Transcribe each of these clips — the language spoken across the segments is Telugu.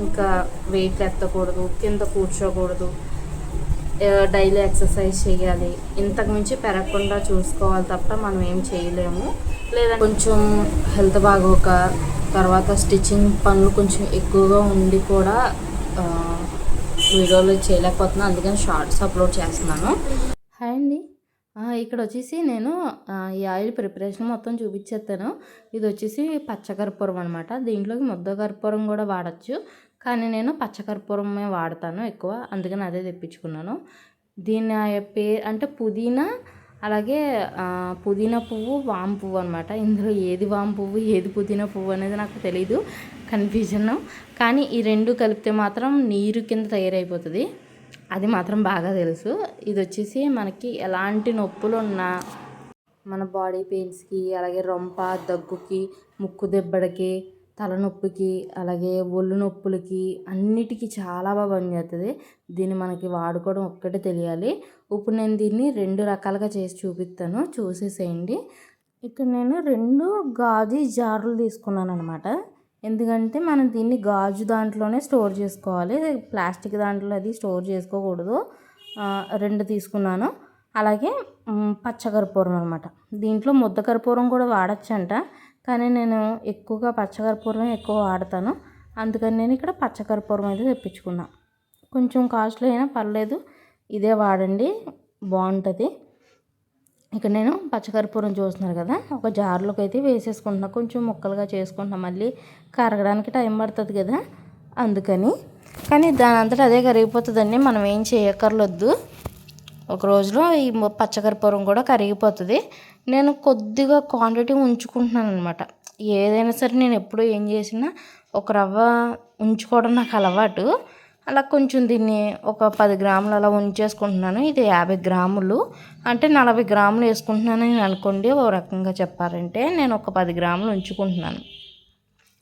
ఇంకా వెయిట్ ఎత్తకూడదు, కింద కూర్చోకూడదు, డైలీ ఎక్సర్సైజ్ చేయాలి. ఇంతకు మించి పెరగకుండా చూసుకోవాలి తప్ప మనం ఏం చేయలేము. లేదా కొంచెం హెల్త్ బాగోక తర్వాత స్టిచ్చింగ్ పనులు కొంచెం ఎక్కువగా ఉండి కూడా వీడియోలు చేయలేకపోతున్నాను, అందుకని షార్ట్స్ అప్లోడ్ చేస్తున్నాను. హాయ్ అండి, ఇక్కడ వచ్చేసి నేను ఈ ఆయిల్ ప్రిపరేషన్ మొత్తం చూపించేస్తాను. ఇది వచ్చేసి పచ్చకర్పూరం అనమాట. దీంట్లోకి ముద్ద కర్పూరం కూడా వాడచ్చు, కానీ నేను పచ్చకర్పూరమే వాడతాను ఎక్కువ, అందుకని అదే తెప్పించుకున్నాను. దీని పేరు అంటే పుదీనా, అలాగే పుదీనా పువ్వు, వాము పువ్వు అనమాట. ఇందులో ఏది వాము పువ్వు ఏది పుదీనా పువ్వు అనేది నాకు తెలీదు, కన్ఫ్యూజన్. కానీ ఈ రెండు కలిపితే మాత్రం నీరు కింద తయారైపోతుంది, అది మాత్రం బాగా తెలుసు. ఇది వచ్చేసి మనకి ఎలాంటి నొప్పులు ఉన్నా, మన బాడీ పెయిన్స్కి, అలాగే రొంప దగ్గుకి, ముక్కు దెబ్బడికి, తలనొప్పికి, అలాగే ఒళ్ళు నొప్పులకి అన్నిటికీ చాలా బాగా పనిచేస్తుంది. దీన్ని మనకి వాడుకోవడం ఒక్కటే తెలియాలి. ఇప్పుడు నేను దీన్ని 2 రకాలుగా చేసి చూపిస్తాను, చూసేసేయండి. ఇక్కడ నేను 2 గాజు జార్లు తీసుకున్నాను అనమాట. ఎందుకంటే మనం దీన్ని గాజు దాంట్లోనే స్టోర్ చేసుకోవాలి, ప్లాస్టిక్ దాంట్లో అది స్టోర్ చేసుకోకూడదు. 2 తీసుకున్నాను. అలాగే పచ్చకర్పూరం అనమాట. దీంట్లో ముద్ద కర్పూరం కూడా వాడచ్చంట, కానీ నేను ఎక్కువగా పచ్చకర్పూరం ఎక్కువ వాడతాను, అందుకని నేను ఇక్కడ పచ్చకర్పూరం అయితే తెప్పించుకున్నా. కొంచెం కాస్ట్లీ అయినా పర్లేదు, ఇదే వాడండి, బాగుంటుంది. ఇక్కడ నేను పచ్చకర్పూరం చూస్తున్నారు కదా, ఒక జార్లోకి అయితే వేసేసుకుంటున్నా. కొంచెం ముక్కలుగా చేసుకుంటున్నా, మళ్ళీ కరగడానికి టైం పడుతుంది కదా అందుకని. కానీ దాని అంతటా అదే కరిగిపోతుందండి, మనం ఏం చేయక్కర్లొద్దు. ఒక రోజులో ఈ పచ్చకర్పూరం కూడా కరిగిపోతుంది. నేను కొద్దిగా క్వాంటిటీ ఉంచుకుంటున్నాను అనమాట. ఏదైనా సరే నేను ఎప్పుడు ఏం చేసినా ఒక రవ్వ ఉంచుకోవడం నాకు అలవాటు. అలా కొంచెం దీన్ని ఒక 10 గ్రాములు అలా ఉంచేసుకుంటున్నాను. ఇది 50 గ్రాములు అంటే 40 గ్రాములు వేసుకుంటున్నాను అని అనుకోండి. ఓ రకంగా చెప్పాలంటే నేను ఒక 10 గ్రాములు ఉంచుకుంటున్నాను,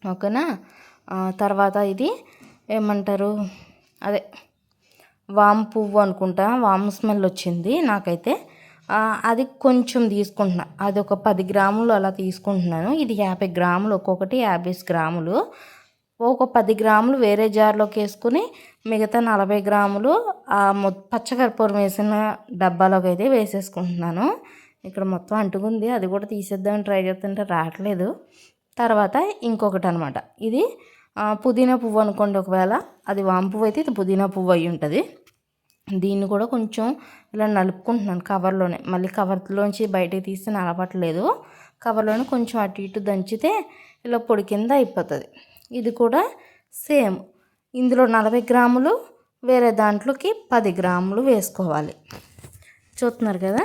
ఓకేనా. తర్వాత ఇది ఏమంటారు, అదే వాము పువ్వు అనుకుంటా, వాము స్మెల్ వచ్చింది నాకైతే. అది కొంచెం తీసుకుంటున్నా, అది ఒక 10 గ్రాములు అలా తీసుకుంటున్నాను. ఇది 50 గ్రాములు, ఒక్కొక్కటి 50 గ్రాములు. ఒక 10 గ్రాములు వేరే జార్లోకి వేసుకుని మిగతా 40 గ్రాములు పచ్చకర్పూరం వేసిన డబ్బాలోకి అయితే వేసేసుకుంటున్నాను. ఇక్కడ మొత్తం అంటుకుంది, అది కూడా తీసేద్దామని ట్రై చేస్తుంటే రావట్లేదు. తర్వాత ఇంకొకటి అనమాట, ఇది పుదీనా పువ్వు అనుకోండి. ఒకవేళ అది వాము పువ్వు అయితే ఇది పుదీనా పువ్వు అయి ఉంటుంది. దీన్ని కూడా కొంచెం ఇలా నలుపుకుంటున్నాను కవర్లోనే, మళ్ళీ కవర్లోంచి బయటకు తీస్తే నలపట్లేదు. కవర్లోనే కొంచెం అటు ఇటు దంచితే ఇలా పొడి కింద అయిపోతుంది. ఇది కూడా సేమ్, ఇందులో 40 గ్రాములు, వేరే దాంట్లోకి 10 గ్రాములు వేసుకోవాలి. చూస్తున్నారు కదా,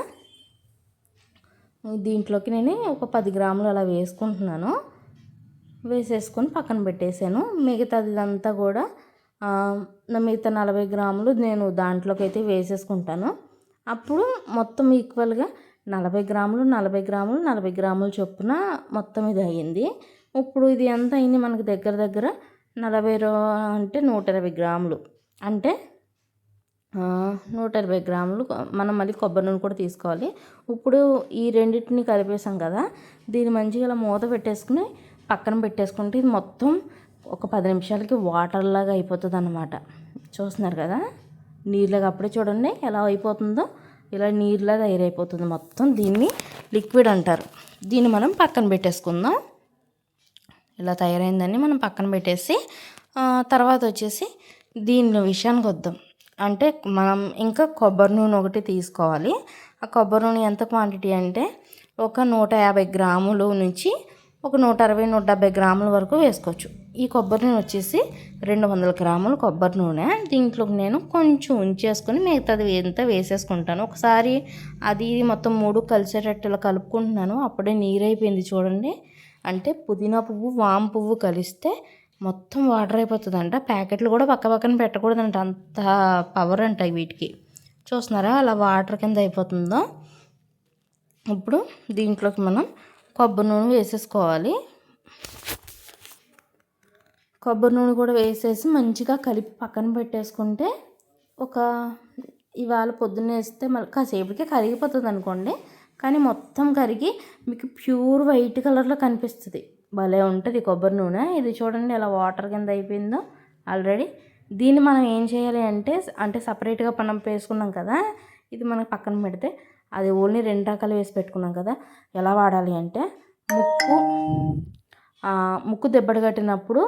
దీంట్లోకి నేను ఒక 10 గ్రాములు అలా వేసుకుంటున్నాను. వేసేసుకొని పక్కన పెట్టేసాను. మిగతాదంతా కూడా మిగతా 40 గ్రాములు నేను దాంట్లోకి అయితే వేసేసుకుంటాను. అప్పుడు మొత్తం ఈక్వల్గా 40 గ్రాములు 40 గ్రాములు 40 గ్రాములు చొప్పున మొత్తం ఇది అయ్యింది. ఇప్పుడు ఇది ఎంత అయింది మనకి, దగ్గర దగ్గర 40 అంటే 120 గ్రాములు, అంటే 120 గ్రాములు మనం మళ్ళీ కొబ్బరి నూనె కూడా తీసుకోవాలి. ఇప్పుడు ఈ రెండింటిని కలిపేసాం కదా, దీన్ని మంచిగా ఇలా మూత పెట్టేసుకుని పక్కన పెట్టేసుకుంటే ఇది మొత్తం ఒక 10 నిమిషాలకి వాటర్ లాగా అయిపోతుంది అన్నమాట. చూస్తున్నారు కదా, నీళ్ళగా అప్పుడే చూడండి ఎలా అయిపోతుందో, ఇలా నీళ్ళగా తయారైపోతుంది మొత్తం. దీన్ని లిక్విడ్ అంటారు. దీన్ని మనం పక్కన పెట్టేసుకుందాం. ఇలా తయారైందని మనం పక్కన పెట్టేసి తర్వాత వచ్చేసి దీని విషయానికి వద్దాం. అంటే మనం ఇంకా కొబ్బరి నూనె ఒకటి తీసుకోవాలి. ఆ కొబ్బరి నూనె ఎంత క్వాంటిటీ అంటే ఒక 150 గ్రాములు నుంచి ఒక 160-170 గ్రాముల వరకు వేసుకోవచ్చు. ఈ కొబ్బరి నూనె వచ్చేసి 200 గ్రాములు కొబ్బరి నూనె. దీంట్లోకి నేను కొంచెం ఉంచేసుకొని మిగతాది ఎంత వేసేసుకుంటాను. ఒకసారి అది మొత్తం 3 కలిసేటట్టు కలుపుకుంటున్నాను. అప్పుడే నీరైపోయింది చూడండి. అంటే పుదీనా పువ్వు వాము పువ్వు కలిస్తే మొత్తం వాటర్ అయిపోతుందంట. ప్యాకెట్లు కూడా పక్క పక్కన పెట్టకూడదంట, అంత పవర్ అంట వీటికి. చూస్తున్నారా అలా వాటర్ కింద అయిపోతుందో. ఇప్పుడు దీంట్లోకి మనం కొబ్బరి నూనె వేసేసుకోవాలి. కొబ్బరి నూనె కూడా వేసేసి మంచిగా కలిపి పక్కన పెట్టేసుకుంటే ఇవాళ పొద్దున్న వేస్తే మళ్ళీ కాసేపటికే కరిగిపోతుంది అనుకోండి. కానీ మొత్తం కరిగి మీకు ప్యూర్ వైట్ కలర్లో కనిపిస్తుంది. భలే ఉంటుంది కొబ్బరి నూనె. ఇది చూడండి ఎలా వాటర్ కింద అయిపోయిందో, ఆల్రెడీ. దీన్ని మనం ఏం చేయాలి అంటే సపరేట్గా మనం వేసుకున్నాం కదా, ఇది మనకు పక్కన పెడితే అది ఓన్లీ 2 రకాలు వేసి పెట్టుకున్నాం కదా. ఎలా వాడాలి అంటే ముక్కు దెబ్బలు కట్టినప్పుడు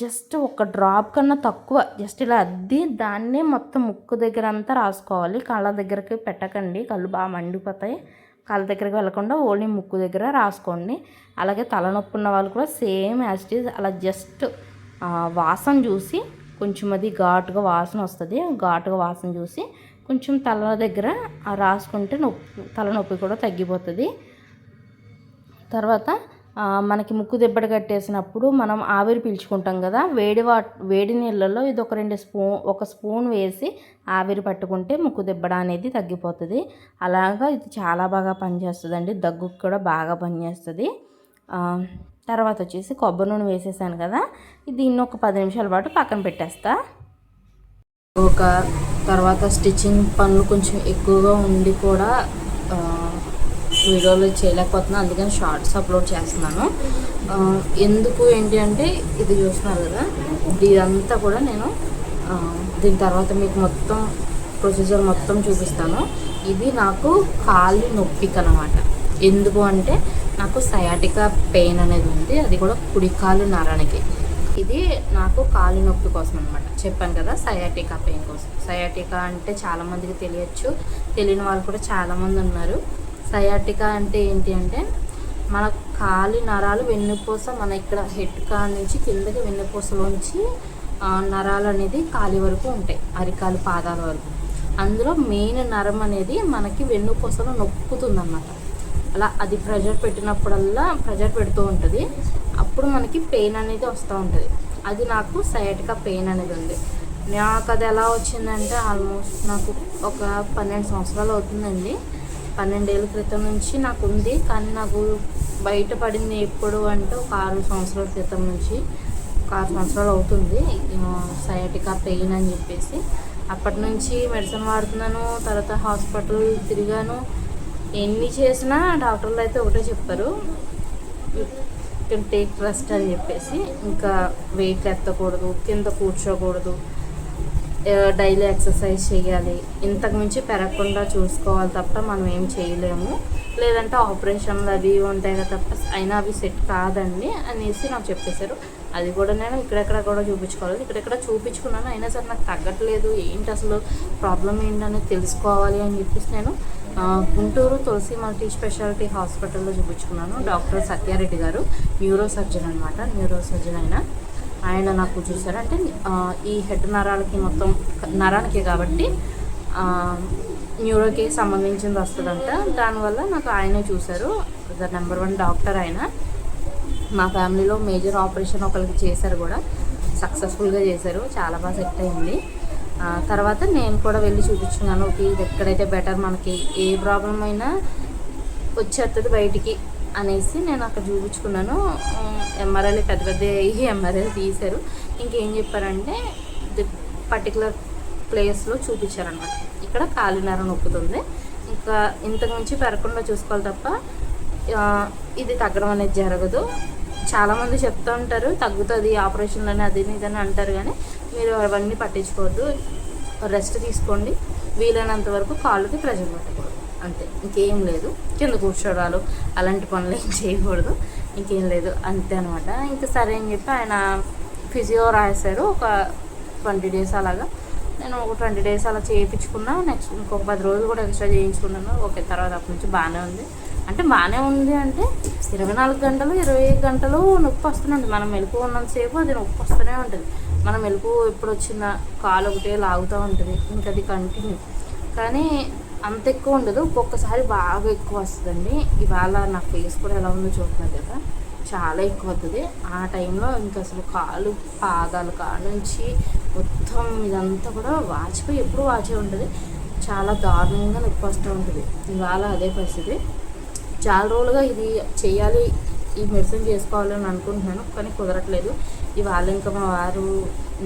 జస్ట్ ఒక డ్రాప్ కన్నా తక్కువ జస్ట్ ఇలా అద్ది దాన్నే మొత్తం ముక్కు దగ్గర అంతా రాసుకోవాలి. కళ్ళ దగ్గరికి పెట్టకండి, కళ్ళు బాగా మండిపోతాయి. కళ్ళ దగ్గరికి వెళ్ళకుండా ఓన్లీ ముక్కు దగ్గర రాసుకోండి. అలాగే తలనొప్పి ఉన్న వాళ్ళు కూడా సేమ్ యాజ్ ఇట్ ఈజ్ అలా జస్ట్ వాసన చూసి కొంచెం అది ఘాటుగా వాసన వస్తుంది. ఘాటుగా వాసన చూసి కొంచెం తల దగ్గర రాసుకుంటే తలనొప్పి కూడా తగ్గిపోతుంది. తర్వాత మనకి ముక్కు దెబ్బలు కట్టేసినప్పుడు మనం ఆవిరి పీల్చుకుంటాం కదా, వేడి నీళ్ళల్లో ఇది ఒక స్పూన్ వేసి ఆవిరి పట్టుకుంటే ముక్కు దెబ్బడ అనేది తగ్గిపోతుంది. అలాగా ఇది చాలా బాగా పనిచేస్తుందండి, దగ్గుకు కూడా బాగా పనిచేస్తుంది. తర్వాత వచ్చేసి కొబ్బరి నూనె వేసేసాను కదా, దీన్ని ఒక 10 నిమిషాల పాటు పక్కన పెట్టేస్తా. తర్వాత స్టిచ్చింగ్ పనులు కొంచెం ఎక్కువగా ఉండి కూడా వీడియోలో చేయలేకపోతున్నాను, అందుకని షార్ట్స్ అప్లోడ్ చేస్తున్నాను. ఎందుకు ఏంటి అంటే ఇది చూస్తున్నారు కదా, ఇదంతా కూడా నేను దీని తర్వాత మీకు మొత్తం ప్రొసీజర్ మొత్తం చూపిస్తాను. ఇది నాకు కాలి నొప్పికి అన్నమాట. ఎందుకు అంటే నాకు సయాటికా పెయిన్ అనేది ఉంది, అది కూడా కుడి కాలు నరానికి. ఇది నాకు కాలి నొప్పి కోసం అనమాట. చెప్పాను కదా సయాటికా పెయిన్ కోసం. సయాటికా అంటే చాలామందికి తెలియచ్చు, తెలియని వాళ్ళు కూడా చాలామంది ఉన్నారు. సయాటికా అంటే ఏంటి అంటే మన కాలి నరాలు వెన్నుపూస, మన ఇక్కడ హెడ్ కాడి నుంచి కిందకి వెన్నుపూసలోంచి నరాలు అనేది కాలి వరకు ఉంటాయి, అరికాలు పాదాల వరకు. అందులో మెయిన్ నరం అనేది మనకి వెన్నుపూసలో నొక్కుతుందన్నమాట. అలా అది ప్రెషర్ పెడుతూ ఉంటుంది, అప్పుడు మనకి పెయిన్ అనేది వస్తూ ఉంటుంది. అది నాకు సయాటికా పెయిన్ అనేది ఉంది. నాకు అది ఎలా వచ్చిందంటే ఆల్మోస్ట్ నాకు ఒక 12 సంవత్సరాలు అవుతుందండి. 12 ఏళ్ళ క్రితం నుంచి నాకు ఉంది, కానీ నాకు బయటపడింది ఎప్పుడు అంటే ఒక 6 సంవత్సరాల క్రితం నుంచి, ఒక 6 సంవత్సరాలు అవుతుంది సయాటికా పెయిన్ అని చెప్పేసి. అప్పటి నుంచి మెడిసిన్ వాడుతున్నాను, తర్వాత హాస్పిటల్ తిరిగాను. ఎన్ని చేసినా డాక్టర్లు అయితే ఒకటే చెప్పారు, టేక్ రెస్ట్ అని చెప్పేసి. ఇంకా వెయిట్ ఎత్తకూడదు, కింద కూర్చోకూడదు, డైలీ ఎక్సర్సైజ్ చేయాలి, ఇంతకు మించి పెరగకుండా చూసుకోవాలి తప్ప మనం ఏం చేయలేము, లేదంటే ఆపరేషన్లు అవి ఉంటాయి కదా తప్ప అయినా అవి సెట్ కాదండి అనేసి నాకు చెప్పేశారు. అది కూడా నేను ఇక్కడెక్కడ కూడా చూపించుకోవాలి, ఇక్కడెక్కడ చూపించుకున్నాను, అయినా సరే నాకు తగ్గట్లేదు. ఏంటి అసలు ప్రాబ్లం ఏంటనేది తెలుసుకోవాలి అని చెప్పేసి నేను గుంటూరు తులసి మల్టీ స్పెషాలిటీ హాస్పిటల్లో చూపించుకున్నాను. డాక్టర్ సత్యారెడ్డి గారు న్యూరో సర్జన్ అనమాట. న్యూరో సర్జన్ ఆయన నాకు చూశారు. అంటే ఈ హెడ్ నరాలకి మొత్తం నరానికి కాబట్టి న్యూరోకి సంబంధించింది వస్తుందంట. దానివల్ల నాకు ఆయనే చూశారు. నెంబర్ 1 డాక్టర్ ఆయన. మా ఫ్యామిలీలో మేజర్ ఆపరేషన్ ఒకరికి చేశారు కూడా, సక్సెస్ఫుల్గా చేశారు, చాలా బాగా సెట్ అయింది. తర్వాత నేను కూడా వెళ్ళి చూపించుకున్నాను, ఇది ఎక్కడైతే బెటర్, మనకి ఏ ప్రాబ్లం అయినా వచ్చేస్తుంది బయటికి అనేసి నేను అక్కడ చూపించుకున్నాను. ఎంఆర్ఐలు పెద్ద ఎంఆర్ఐలు తీశారు. ఇంకేం చెప్పారంటే పర్టికులర్ ప్లేస్లో చూపించారనమాట, ఇక్కడ కాలినర నొప్పుతుంది, ఇంకా ఇంతకు మించి పెరగకుండా చూసుకోవాలి తప్ప ఇది తగ్గడం అనేది జరగదు. చాలామంది చెప్తూ ఉంటారు తగ్గుతుంది ఆపరేషన్లని అది ఇదని అంటారు, కానీ మీరు అవన్నీ పట్టించుకోవద్దు, రెస్ట్ తీసుకోండి, వీలైనంత వరకు కాళ్ళకి ప్రెజర్ పెట్టకూడదు, అంతే, ఇంకేం లేదు. కింద కూర్చోడాలు అలాంటి పనులు ఏం చేయకూడదు, ఇంకేం లేదు, అంతే అనమాట. ఇంకా సరే అని చెప్పి ఆయన ఫిజియో రాశారు ఒక 20 days అలాగా. నేను ఒక 20 days అలా చేయించుకున్నా. నెక్స్ట్ ఇంకొక 10 రోజులు కూడా ఎక్స్ట్రా చేయించుకున్నాను. ఓకే, తర్వాత అప్పటి నుంచి బాగానే ఉంది. అంటే బాగానే ఉంది అంటే 24 గంటలు 25 గంటలు నొప్పి వస్తూనే ఉంటుంది. మనం మెలకు ఉన్నంతసేపు అది నొప్పి వస్తూనే ఉంటుంది. మనం మెలకు ఎప్పుడు వచ్చిన కాలు ఒకటే లాగుతూ ఉంటుంది, ఇంకా అది కంటిన్యూ. కానీ అంత ఎక్కువ ఉండదు, ఒక్కొక్కసారి బాగా ఎక్కువ వస్తుందండి. ఇవాళ నా ఫేస్ కూడా ఎలా ఉందో చూస్తున్నారు కదా, చాలా ఎక్కువ అవుతుంది. ఆ టైంలో ఇంకా అసలు కాలు పాదాల కాడ నుంచి మొత్తం ఇదంతా కూడా వాచిపోయి ఎప్పుడు వాచే ఉంటుంది, చాలా దారుణంగా నొప్పి వస్తూ ఉంటుంది. ఇవాళ అదే పరిస్థితి. చాలా రోజులుగా ఇది చేయాలి, ఈ మెడిసిన్ చేసుకోవాలని అనుకుంటున్నాను, కానీ కుదరట్లేదు. ఇవాళ ఇంకా మా వారు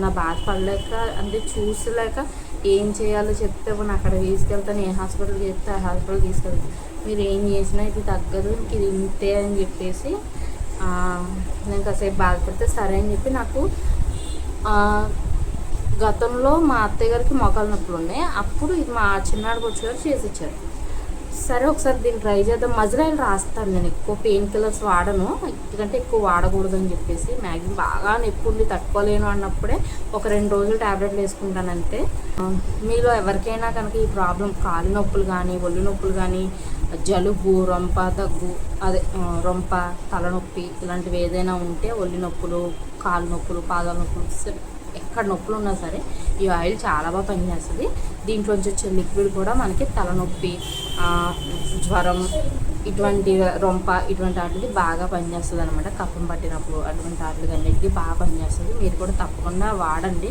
నా బాధ పడలేక, అంటే చూసలేక ఏం చేయాలో చెప్తే నేను అక్కడ తీసుకెళ్తాను, ఏ హాస్పిటల్కి చెప్తే ఆ హాస్పిటల్ తీసుకెళ్తాను, మీరు ఏం చేసినా ఇది తగ్గదు, ఇంక ఇది ఇంతే అని చెప్పేసి నేను కాసేపు బాధపడితే సరే అని చెప్పి నాకు గతంలో మా అత్తయ్య గారికి మోకాలు నొప్పులు ఉన్నాయి. అప్పుడు ఇది మా చిన్నాడు బొచ్చు గారు చేసి ఇచ్చారు. సరే ఒకసారి దీన్ని ట్రై చేద్దాం. మజిరాయిలు రాస్తాను నేను, ఎక్కువ పెయిన్ కిల్లర్స్ వాడను, ఎందుకంటే ఎక్కువ వాడకూడదు అని చెప్పేసి. మ్యాక్సిమం బాగా నొప్పి ఉండి తట్టుకోలేను అన్నప్పుడే ఒక 2 రోజులు ట్యాబ్లెట్లు వేసుకుంటాను అంతే. మీలో ఎవరికైనా కనుక ఈ ప్రాబ్లం కాలు నొప్పులు కానీ ఒళ్ళు నొప్పులు కానీ జలుబు, రొంప దగ్గు, అదే రొంప, తలనొప్పి ఇలాంటివి ఏదైనా ఉంటే, ఒళ్ళు నొప్పులు, కాలు నొప్పులు, పాదాల నొప్పులు, ఎక్కడ నొప్పులు ఉన్నా సరే ఈ ఆయిల్ చాలా బాగా పనిచేస్తుంది. దీంట్లోంచి వచ్చే లిక్విడ్ కూడా మనకి తలనొప్పి, జ్వరం, ఇటువంటి రొంప ఇటువంటి వాటికి బాగా పనిచేస్తుంది అనమాట. కఫం పట్టినప్పుడు అటువంటి వాటికి అన్నిటికీ బాగా పనిచేస్తుంది. మీరు కూడా తప్పకుండా వాడండి.